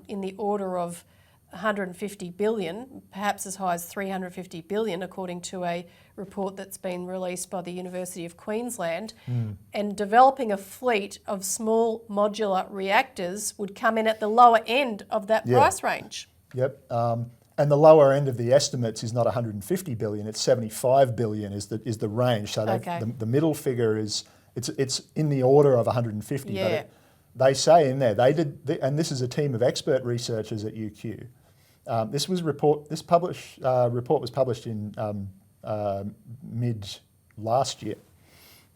in the order of 150 billion, perhaps as high as 350 billion, according to a report that's been released by the University of Queensland. And developing a fleet of small modular reactors would come in at the lower end of that price range. Yep. And the lower end of the estimates is not 150 billion; it's 75 billion is the range. So the middle figure is it's in the order of 150. Yeah. But they say in there and this is a team of expert researchers at UQ. This report was published in mid last year.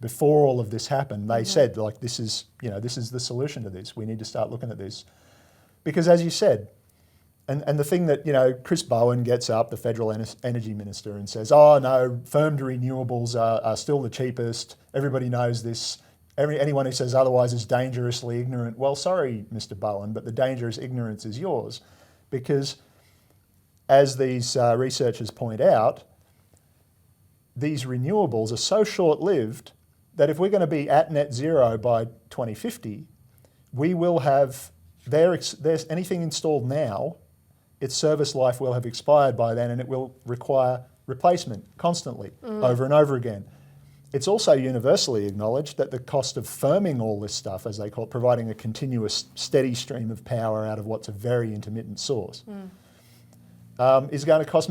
Before all of this happened, they said this is the solution to this. We need to start looking at this because, as you said. And the thing that, Chris Bowen gets up, the federal energy minister, and says, oh no, firmed renewables are still the cheapest. Everybody knows this. Anyone who says otherwise is dangerously ignorant. Well, sorry, Mr. Bowen, but the dangerous ignorance is yours. Because as these researchers point out, these renewables are so short-lived that if we're going to be at net zero by 2050, we will have, there's anything installed now, its service life will have expired by then and it will require replacement constantly, over and over again. It's also universally acknowledged that the cost of firming all this stuff, as they call it, providing a continuous steady stream of power out of what's a very intermittent source, is going to cost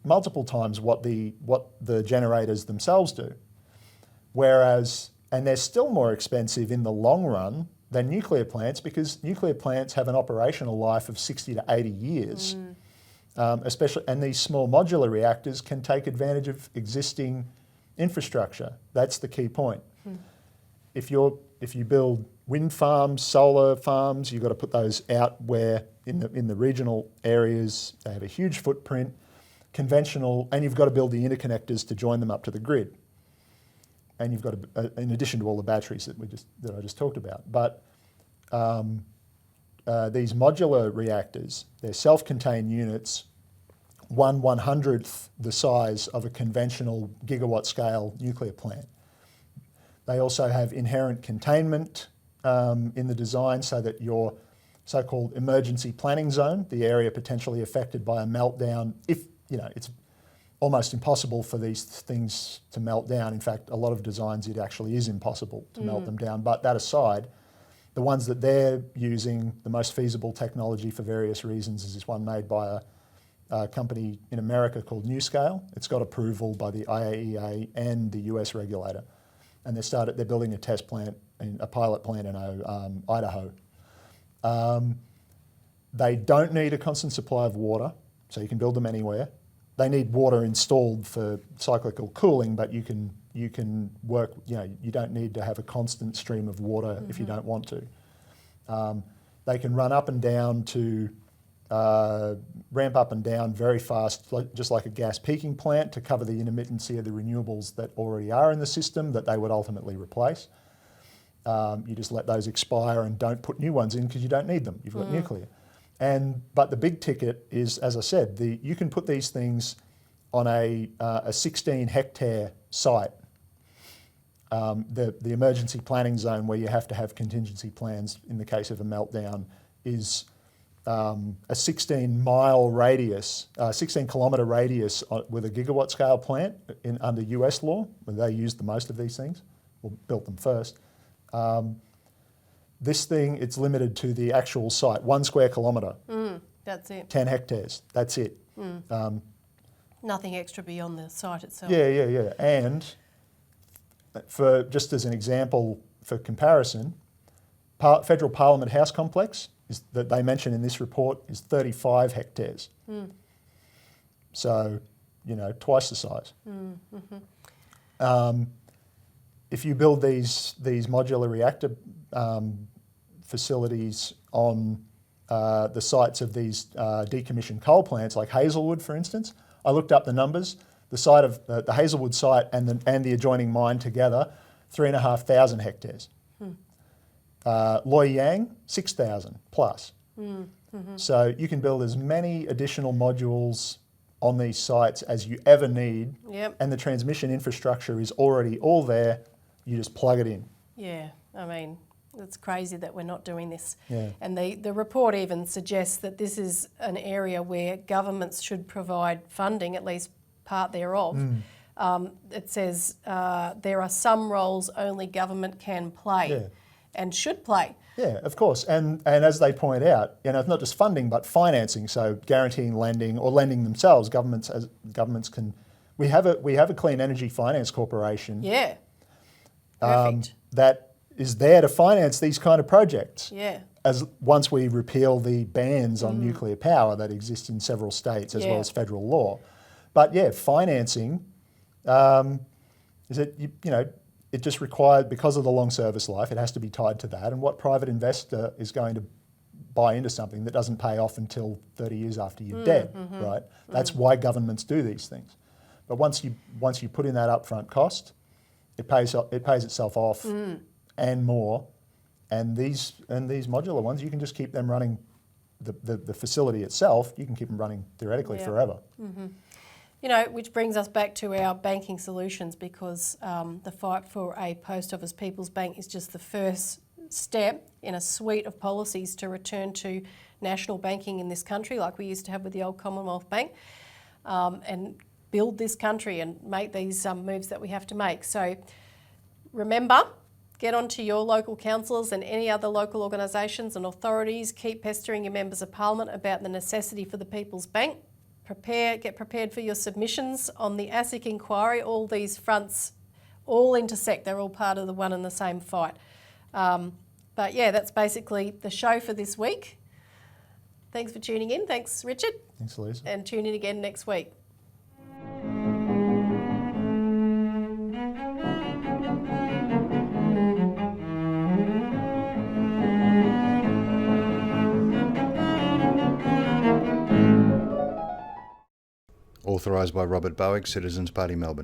multiple times what the generators themselves do. Whereas, and they're still more expensive in the long run than nuclear plants because nuclear plants have an operational life of 60 to 80 years, especially, and these small modular reactors can take advantage of existing infrastructure. That's the key point. If you build wind farms, solar farms, you've got to put those out where in the regional areas they have a huge footprint, conventional, and you've got to build the interconnectors to join them up to the grid. And you've got to, in addition to all the batteries that I just talked about. But these modular reactors, they're self-contained units, 1/100th the size of a conventional gigawatt scale nuclear plant. They also have inherent containment in the design so that your so-called emergency planning zone, the area potentially affected by a meltdown, it's almost impossible for these things to melt down. In fact, a lot of designs, it actually is impossible to melt them down. But that aside, the ones that they're using, the most feasible technology for various reasons is this one made by a company in America called NuScale. It's got approval by the IAEA and the US regulator. And they're building a test plant, a pilot plant in Idaho. They don't need a constant supply of water, so you can build them anywhere. they need water installed for cyclical cooling, but you can work, you don't need to have a constant stream of water if you don't want to. They can run up and down to, ramp up and down very fast, just like a gas peaking plant, to cover the intermittency of the renewables that already are in the system that they would ultimately replace. You just let those expire and don't put new ones in because you don't need them. You've got nuclear. But the big ticket is, as I said, you can put these things on a 16 hectare site. The emergency planning zone where you have to have contingency plans in the case of a meltdown is a 16-mile radius, 16-kilometre radius with a gigawatt scale plant under US law, where they use the most of these things, or built them first. This thing, it's limited to the actual site, 1 square kilometre. That's it. 10 hectares, that's it. Nothing extra beyond the site itself. Yeah. And for just as an example for comparison, Federal Parliament House Complex that they mention in this report is 35 hectares. So, twice the size. If you build these modular reactor facilities on the sites of these decommissioned coal plants, like Hazelwood, for instance, I looked up the numbers. The site of the Hazelwood site and the adjoining mine together, 3,500 hectares. Loy Yang, 6,000 plus. So you can build as many additional modules on these sites as you ever need, and the transmission infrastructure is already all there. You just plug it in. Yeah, I mean, it's crazy that we're not doing this. Yeah. And the report even suggests that this is an area where governments should provide funding, at least part thereof. It says there are some roles only government can play and should play. Yeah, of course. And as they point out, not just funding but financing, so guaranteeing lending or lending themselves. Governments can. We have a Clean Energy Finance Corporation. Yeah. Perfect. That is there to finance these kind of projects. Yeah. As once we repeal the bans on nuclear power that exist in several states as well as federal law. But financing is it just required, because of the long service life, it has to be tied to that. And what private investor is going to buy into something that doesn't pay off until 30 years after you're dead, right? That's why governments do these things. But once you put in that upfront cost, it pays itself off and more. And these modular ones, you can just keep them running. The facility itself, you can keep them running theoretically forever. Which brings us back to our banking solutions, because the fight for a post office People's Bank is just the first step in a suite of policies to return to national banking in this country, like we used to have with the old Commonwealth Bank, and build this country and make these moves that we have to make. So remember, get onto your local councillors and any other local organisations and authorities. Keep pestering your members of parliament about the necessity for the People's Bank. Get prepared for your submissions on the ASIC inquiry. All these fronts all intersect. They're all part of the one and the same fight. But yeah, that's basically the show for this week. Thanks for tuning in. Thanks, Richard. Thanks, Elisa. And tune in again next week. Authorised by Robert Barwick, Citizens Party, Melbourne.